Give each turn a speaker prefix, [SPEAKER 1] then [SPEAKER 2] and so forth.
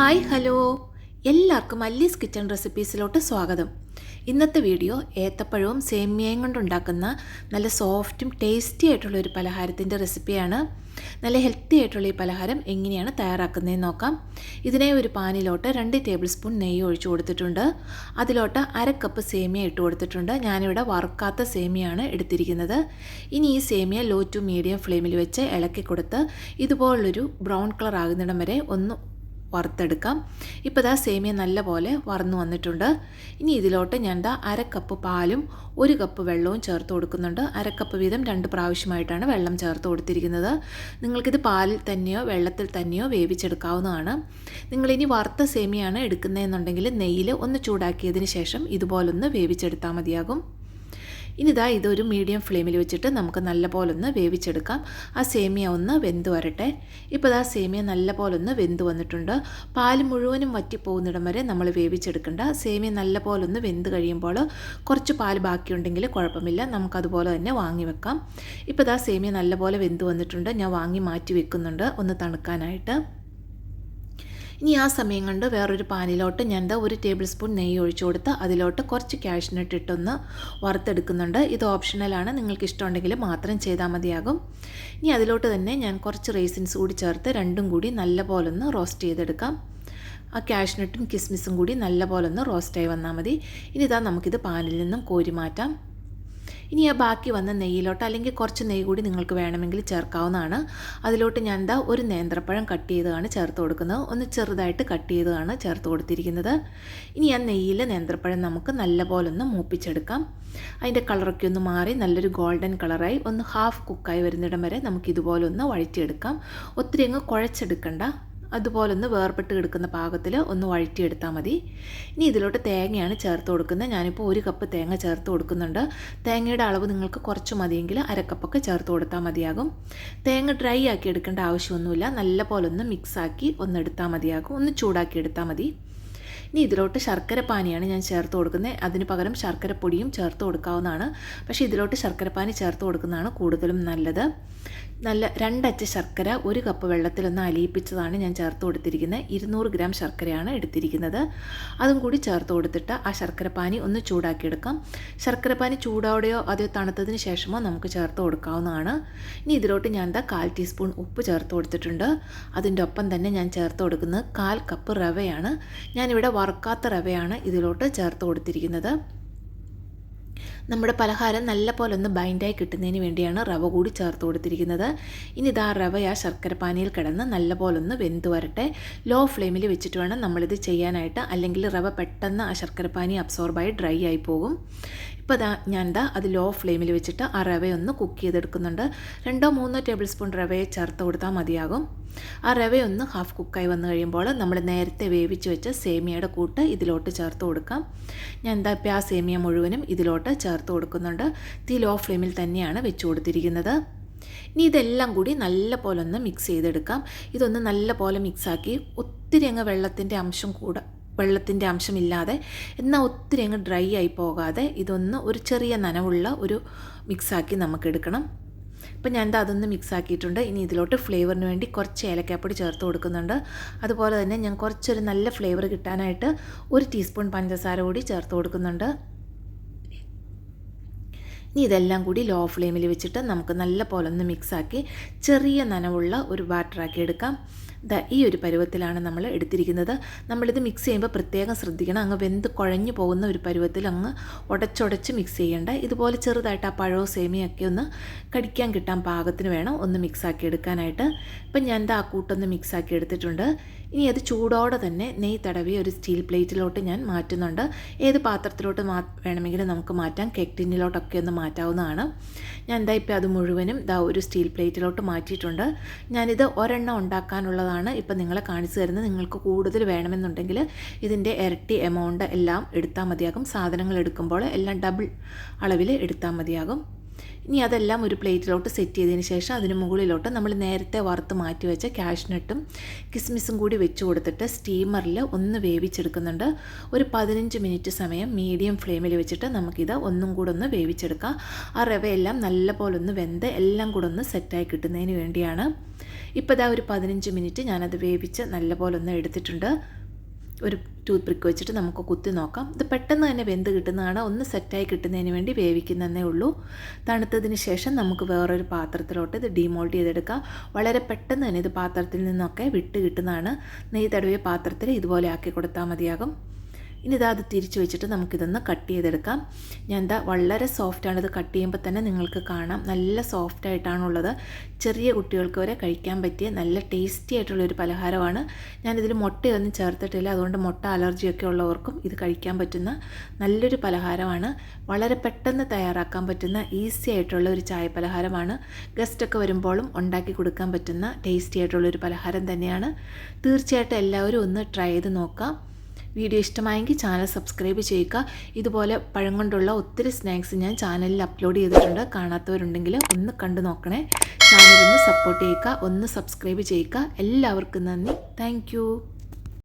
[SPEAKER 1] Hi hello എല്ലാവർക്കും അല്ലീസ് kitchen റെസിപ്പീസിലോട്ട് സ്വാഗതം. ഇന്നത്തെ വീഡിയോ ഏത്തപ്പഴവും സേമിയയും കൊണ്ടുണ്ടാക്കുന്ന നല്ല സോഫ്റ്റും ടേസ്റ്റി ആയിട്ടുള്ള ഒരു പലഹാരത്തിൻ്റെ റെസിപ്പിയാണ്. നല്ല ഹെൽത്തി ആയിട്ടുള്ള ഈ പലഹാരം എങ്ങനെയാണ് തയ്യാറാക്കുന്നതെന്ന് നോക്കാം. ഇതിനെ ഒരു പാനിലോട്ട് 2 ടേബിൾ സ്പൂൺ നെയ്യ് ഒഴിച്ചു കൊടുത്തിട്ടുണ്ട്. അതിലോട്ട് 1/2 കപ്പ് സേമിയ ഇട്ട് കൊടുത്തിട്ടുണ്ട്. ഞാനിവിടെ വറുക്കാത്ത സേമിയാണ് എടുത്തിരിക്കുന്നത്. ഇനി ഈ സേമിയ ലോ ടു മീഡിയം ഫ്ലെയിമിൽ വെച്ച് ഇളക്കി കൊടുത്ത് ഇതുപോലുള്ളൊരു ബ്രൗൺ കളർ ആകുന്നിടം വരെ ഒന്ന് വറുത്തെടുക്കാം. ഇപ്പോൾ ദാ സേമിയ നല്ലപോലെ വറന്നു വന്നിട്ടുണ്ട്. ഇനി ഇതിലോട്ട് ഞാൻ 1/2 കപ്പ് പാലും 1 കപ്പ് വെള്ളവും ചേർത്ത് കൊടുക്കുന്നുണ്ട്. 1/2 കപ്പ് വീതം 2 പ്രാവശ്യമായിട്ടാണ് വെള്ളം ചേർത്ത് കൊടുത്തിരിക്കുന്നത്. നിങ്ങൾക്കിത് പാലിൽ തന്നെയോ വെള്ളത്തിൽ തന്നെയോ വേവിച്ചെടുക്കാവുന്നതാണ്. നിങ്ങളിനി വറുത്ത സേമിയാണ് എടുക്കുന്നതെന്നുണ്ടെങ്കിൽ നെയ്യിൽ ഒന്ന് ചൂടാക്കിയതിന് ശേഷം ഇതുപോലൊന്ന് വേവിച്ചെടുത്താൽ മതിയാകും. ഇനി ഇതൊരു മീഡിയം ഫ്ലെയിമിൽ വെച്ചിട്ട് നമുക്ക് നല്ലപോലെ ഒന്ന് വേവിച്ചെടുക്കാം. ആ സേമിയ ഒന്ന് വെന്ത് വരട്ടെ. ഇപ്പോൾ സേമിയ നല്ലപോലെ ഒന്ന് വെന്ത് വന്നിട്ടുണ്ട്. പാല് മുഴുവനും വറ്റിപ്പോകുന്നിടം വരെ നമ്മൾ വേവിച്ചെടുക്കേണ്ട. സേമിയ നല്ലപോലെ ഒന്ന് വെന്ത് കഴിയുമ്പോൾ കുറച്ച് പാല് ബാക്കിയുണ്ടെങ്കിൽ കുഴപ്പമില്ല, നമുക്കതുപോലെ തന്നെ വാങ്ങി വെക്കാം. ഇപ്പോൾ സേമിയ നല്ലപോലെ വെന്ത് വന്നിട്ടുണ്ട്. ഞാൻ വാങ്ങി മാറ്റി വെക്കുന്നുണ്ട് ഒന്ന് തണുക്കാനായിട്ട്. ഇനി ആ സമയം കൊണ്ട് വേറൊരു പാനിലോട്ട് ഞാൻ 1 ടേബിൾ സ്പൂൺ നെയ്യ് ഒഴിച്ചു കൊടുത്ത് അതിലോട്ട് കുറച്ച് കാഷ്നട്ട് ഇട്ടൊന്ന് വറുത്തെടുക്കുന്നുണ്ട്. ഇത് ഓപ്ഷണലാണ്, നിങ്ങൾക്ക് ഇഷ്ടമുണ്ടെങ്കിൽ മാത്രം ചെയ്താൽ മതിയാകും. ഇനി അതിലോട്ട് തന്നെ ഞാൻ കുറച്ച് റേസിൻസ് കൂടി ചേർത്ത് രണ്ടും കൂടി നല്ലപോലെ ഒന്ന് റോസ്റ്റ് ചെയ്തെടുക്കാം. ആ കാഷ്നട്ടും കിസ്മിസും കൂടി നല്ലപോലെ ഒന്ന് റോസ്റ്റായി വന്നാൽ മതി. ഇനി നമുക്കിത് പാനിൽ നിന്നും കോരി മാറ്റാം. ഇനി ആ ബാക്കി വന്ന നെയ്യിലോട്ട്, അല്ലെങ്കിൽ കുറച്ച് നെയ്യ് കൂടി നിങ്ങൾക്ക് വേണമെങ്കിൽ ചേർക്കാവുന്നതാണ്. അതിലോട്ട് ഞാൻ ഒരു നേന്ത്രപ്പഴം കട്ട് ചെയ്തതാണ് ചേർത്ത് കൊടുക്കുന്നത്. ഒന്ന് ചെറുതായിട്ട് കട്ട് ചെയ്തതാണ് ചേർത്ത് കൊടുത്തിരിക്കുന്നത്. ഇനി ആ നെയ്യിൽ നേന്ത്രപ്പഴം നമുക്ക് നല്ലപോലെ ഒന്ന് മൂപ്പിച്ചെടുക്കാം. അതിൻ്റെ കളറൊക്കെ ഒന്ന് മാറി നല്ലൊരു ഗോൾഡൻ കളറായി ഒന്ന് ഹാഫ് കുക്കായി വരുന്നിടം വരെ നമുക്കിതുപോലെ ഒന്ന് വഴറ്റിയെടുക്കാം. ഒത്തിരി അങ്ങ് കുഴച്ചെടുക്കണ്ട, അതുപോലെ ഒന്ന് വേർപെട്ട് കിടക്കുന്ന പാകത്തിൽ ഒന്ന് വഴറ്റിയെടുത്താൽ മതി. ഇനി ഇതിലോട്ട് തേങ്ങയാണ് ചേർത്ത് കൊടുക്കുന്നത്. ഞാനിപ്പോൾ 1 കപ്പ് തേങ്ങ ചേർത്ത് കൊടുക്കുന്നുണ്ട്. തേങ്ങയുടെ അളവ് നിങ്ങൾക്ക് കുറച്ച് മതിയെങ്കിൽ 1/2 കപ്പൊക്കെ ചേർത്ത് കൊടുത്താൽ മതിയാകും. തേങ്ങ ഡ്രൈ ആക്കി എടുക്കേണ്ട ആവശ്യമൊന്നുമില്ല, നല്ലപോലെ ഒന്ന് മിക്സാക്കി ഒന്ന് എടുത്താൽ മതിയാകും, ഒന്ന് ചൂടാക്കി എടുത്താൽ മതി. ഇനി ഇതിലോട്ട് ശർക്കരപ്പാനിയാണ് ഞാൻ ചേർത്ത് കൊടുക്കുന്നത്. അതിന് പകരം ശർക്കരപ്പൊടിയും ചേർത്ത് കൊടുക്കാവുന്നതാണ്. പക്ഷേ ഇതിലോട്ട് ശർക്കരപ്പാനി ചേർത്ത് കൊടുക്കുന്നതാണ് കൂടുതലും നല്ലത്. നല്ല 2 അച്ച ശർക്കര 1 കപ്പ് വെള്ളത്തിലൊന്ന് അലിയിപ്പിച്ചതാണ് ഞാൻ ചേർത്ത് കൊടുത്തിരിക്കുന്നത്. 200 ഗ്രാം ശർക്കരയാണ് എടുത്തിരിക്കുന്നത്. അതും കൂടി ചേർത്ത് കൊടുത്തിട്ട് ആ ശർക്കരപ്പാനി ഒന്ന് ചൂടാക്കിയെടുക്കാം. ശർക്കരപ്പാനി ചൂടോടെയോ അതോ തണുത്തതിന് ശേഷമോ നമുക്ക് ചേർത്ത് കൊടുക്കാവുന്നതാണ്. ഇനി ഇതിലോട്ട് ഞാൻ 1/4 ടീസ്പൂൺ ഉപ്പ് ചേർത്ത് കൊടുത്തിട്ടുണ്ട്. അതിൻ്റെ ഒപ്പം തന്നെ ഞാൻ ചേർത്ത് കൊടുക്കുന്നത് 1/4 കപ്പ് റവയാണ്. ഞാനിവിടെ വറുക്കാത്ത റവയാണ് ഇതിലോട്ട് ചേർത്ത് കൊടുത്തിരിക്കുന്നത്. നമ്മുടെ പലഹാരം നല്ലപോലെ ഒന്ന് ബൈൻഡായി കിട്ടുന്നതിന് വേണ്ടിയാണ് റവ കൂടി ചേർത്ത് കൊടുത്തിരിക്കുന്നത്. ഇനി റവ ആ ശർക്കരപ്പാനിയിൽ കിടന്ന് നല്ലപോലെ ഒന്ന് വെന്ത് വരട്ടെ. ലോ ഫ്ലെയിമിൽ വെച്ചിട്ട് വേണം നമ്മളിത് ചെയ്യാനായിട്ട്, അല്ലെങ്കിൽ റവ പെട്ടെന്ന് ആ ശർക്കരപ്പാനി അബ്സോർബായി ഡ്രൈ ആയി പോകും. ഇപ്പോൾ ഞാൻ അത് ലോ ഫ്ലെയിമിൽ വെച്ചിട്ട് ആ റവയൊന്ന് കുക്ക് ചെയ്തെടുക്കുന്നുണ്ട്. 2-3 ടേബിൾ സ്പൂൺ റവയെ ചേർത്ത് കൊടുത്താൽ മതിയാകും. ആ റവയൊന്ന് ഹാഫ് കുക്കായി വന്നു കഴിയുമ്പോൾ നമ്മൾ നേരത്തെ വേവിച്ച് വെച്ച സേമിയയുടെ കൂട്ട് ഇതിലോട്ട് ചേർത്ത് കൊടുക്കാം. ഞാൻ ഇപ്പോൾ ആ സേമിയ മുഴുവനും ഇതിലോട്ട് ചേർത്ത് കൊടുക്കുന്നുണ്ട്. തീ ലോ ഫ്ലെയിമിൽ തന്നെയാണ് വെച്ച് കൊടുത്തിരിക്കുന്നത്. ഇനി ഇതെല്ലാം കൂടി നല്ല പോലെ ഒന്ന് മിക്സ് ചെയ്തെടുക്കാം. ഇതൊന്ന് നല്ല പോലെ മിക്സാക്കി ഒത്തിരി അങ്ങ് വെള്ളത്തിൻ്റെ അംശമില്ലാതെ എന്നാൽ ഒത്തിരി അങ്ങ് ഡ്രൈ ആയി പോകാതെ ഇതൊന്ന് ഒരു ചെറിയ നനവുള്ള ഒരു മിക്സാക്കി നമുക്കെടുക്കണം. ഇപ്പം ഞാൻ അതൊന്ന് മിക്സാക്കിയിട്ടുണ്ട്. ഇനി ഇതിലോട്ട് ഫ്ലേവറിന് വേണ്ടി കുറച്ച് ഏലക്കാപ്പൊടി ചേർത്ത് കൊടുക്കുന്നുണ്ട്. അതുപോലെ തന്നെ ഞാൻ കുറച്ചൊരു നല്ല ഫ്ലേവർ കിട്ടാനായിട്ട് 1 ടീസ്പൂൺ പഞ്ചസാര കൂടി ചേർത്ത് കൊടുക്കുന്നുണ്ട്. ഇനി ഇതെല്ലാം കൂടി ലോ ഫ്ലെയിമിൽ വെച്ചിട്ട് നമുക്ക് നല്ല പോലെ ഒന്ന് മിക്സാക്കി ചെറിയ നനവുള്ള ഒരു ബാറ്ററാക്കി എടുക്കാം. ഈ ഒരു പരുവത്തിലാണ് നമ്മൾ എടുത്തിരിക്കുന്നത്. നമ്മളിത് മിക്സ് ചെയ്യുമ്പോൾ പ്രത്യേകം ശ്രദ്ധിക്കണം, അങ്ങ് വെന്ത് കുഴഞ്ഞു പോകുന്ന ഒരു പരുവത്തിൽ അങ്ങ് ഉടച്ചുടച്ച് മിക്സ് ചെയ്യേണ്ട. ഇതുപോലെ ചെറുതായിട്ട് ആ പഴവും സേമിയൊക്കെ ഒന്ന് കടിക്കാൻ കിട്ടാൻ പാകത്തിന് വേണം ഒന്ന് മിക്സാക്കി എടുക്കാനായിട്ട്. ഇപ്പം ഞാൻ ആ കൂട്ടൊന്ന് മിക്സാക്കി എടുത്തിട്ടുണ്ട്. ഇനി അത് ചൂടോടെ തന്നെ നെയ്യ് തടവി ഒരു സ്റ്റീൽ പ്ലേറ്റിലോട്ട് ഞാൻ മാറ്റുന്നുണ്ട്. ഏത് പാത്രത്തിലോട്ട് വേണമെങ്കിലും നമുക്ക് മാറ്റാം, കേക്ക് ടിന്നിലോട്ടൊക്കെ ഒന്ന് മാറ്റാവുന്നതാണ്. ഞാൻ ഇപ്പോൾ അത് മുഴുവനും ഒരു സ്റ്റീൽ പ്ലേറ്റിലോട്ട് മാറ്റിയിട്ടുണ്ട്. ഞാനിത് ഒരെണ്ണം ഉണ്ടാക്കാനുള്ളതാണ് ഇപ്പം നിങ്ങളെ കാണിച്ചു തരുന്നത്. നിങ്ങൾക്ക് കൂടുതൽ വേണമെന്നുണ്ടെങ്കിൽ ഇതിൻ്റെ ഇരട്ടി എമൗണ്ട് എല്ലാം എടുത്താൽ മതിയാകും. സാധനങ്ങൾ എടുക്കുമ്പോൾ എല്ലാം ഡബിൾ അളവിൽ എടുത്താൽ മതിയാകും. ഇനി അതെല്ലാം ഒരു പ്ലേറ്റിലോട്ട് സെറ്റ് ചെയ്തതിന് ശേഷം അതിന് മുകളിലോട്ട് നമ്മൾ നേരത്തെ വറുത്ത് മാറ്റി വെച്ച കാഷ്നട്ടും കിസ്മിസും കൂടി വെച്ച് കൊടുത്തിട്ട് സ്റ്റീമറിൽ ഒന്ന് വേവിച്ചെടുക്കുന്നുണ്ട്. ഒരു 15 മിനിറ്റ് സമയം മീഡിയം ഫ്ലെയിമിൽ വെച്ചിട്ട് നമുക്കിത് ഒന്നും കൂടെ ഒന്ന് വേവിച്ചെടുക്കാം. ആ റവയെല്ലാം നല്ലപോലെ ഒന്ന് വെന്ത് എല്ലാം കൂടെ ഒന്ന് സെറ്റായി കിട്ടുന്നതിന് വേണ്ടിയാണ്. ഇപ്പോൾ ഇതാ ഒരു 15 മിനിറ്റ് ഞാനത് വേവിച്ച് നല്ലപോലെ ഒന്ന് എടുത്തിട്ടുണ്ട്. ഒരു ടൂത്ത് പിക്ക് വെച്ചിട്ട് നമുക്ക് കുത്തി നോക്കാം. ഇത് പെട്ടെന്ന് തന്നെ വെന്ത് കിട്ടുന്നതാണ്. ഒന്ന് സെറ്റായി കിട്ടുന്നതിന് വേണ്ടി വേവിക്കുന്നതേ ഉള്ളൂ. തണുത്തതിന് ശേഷം നമുക്ക് വേറൊരു പാത്രത്തിലോട്ട് ഇത് ഡീമോൾഡ് ചെയ്തെടുക്കാം. വളരെ പെട്ടെന്ന് തന്നെ ഇത് പാത്രത്തിൽ നിന്നൊക്കെ വിട്ട് കിട്ടുന്നതാണ്. നെയ്യ് തടവിയ പാത്രത്തിൽ ഇതുപോലെ ആക്കി കൊടുത്താൽ മതിയാകും. ഇനി അത് തിരിച്ച് വെച്ചിട്ട് നമുക്കിതൊന്ന് കട്ട് ചെയ്തെടുക്കാം. ഞാൻ വളരെ സോഫ്റ്റാണ്. ഇത് കട്ട് ചെയ്യുമ്പോൾ തന്നെ നിങ്ങൾക്ക് കാണാം നല്ല സോഫ്റ്റായിട്ടാണുള്ളത്. ചെറിയ കുട്ടികൾക്ക് വരെ കഴിക്കാൻ പറ്റിയ നല്ല ടേസ്റ്റി ആയിട്ടുള്ളൊരു പലഹാരമാണ്. ഞാനിതിൽ മുട്ടയൊന്നും ചേർത്തിട്ടില്ല. അതുകൊണ്ട് മുട്ട അലർജിയൊക്കെ ഉള്ളവർക്കും ഇത് കഴിക്കാൻ പറ്റുന്ന നല്ലൊരു പലഹാരമാണ്. വളരെ പെട്ടെന്ന് തയ്യാറാക്കാൻ പറ്റുന്ന ഈസി ആയിട്ടുള്ള ഒരു ചായ പലഹാരമാണ്. ഗസ്റ്റൊക്കെ വരുമ്പോഴും ഉണ്ടാക്കി കൊടുക്കാൻ പറ്റുന്ന ടേസ്റ്റി ആയിട്ടുള്ളൊരു പലഹാരം തന്നെയാണ്. തീർച്ചയായിട്ടും എല്ലാവരും ഒന്ന് ട്രൈ ചെയ്ത് നോക്കാം. വീഡിയോ ഇഷ്ടമായെങ്കിൽ ചാനൽ സബ്സ്ക്രൈബ് ചെയ്യുക. ഇതുപോലെ പഴം കൊണ്ടുള്ള ഒത്തിരി സ്നാക്സ് ഞാൻ ചാനലിൽ അപ്ലോഡ് ചെയ്തിട്ടുണ്ട്. കാണാത്തവരുണ്ടെങ്കിൽ ഒന്ന് കണ്ടു നോക്കണേ. ചാനലൊന്ന് സപ്പോർട്ട് ചെയ്യുക, ഒന്ന് സബ്സ്ക്രൈബ് ചെയ്യുക. എല്ലാവർക്കും നന്ദി. താങ്ക്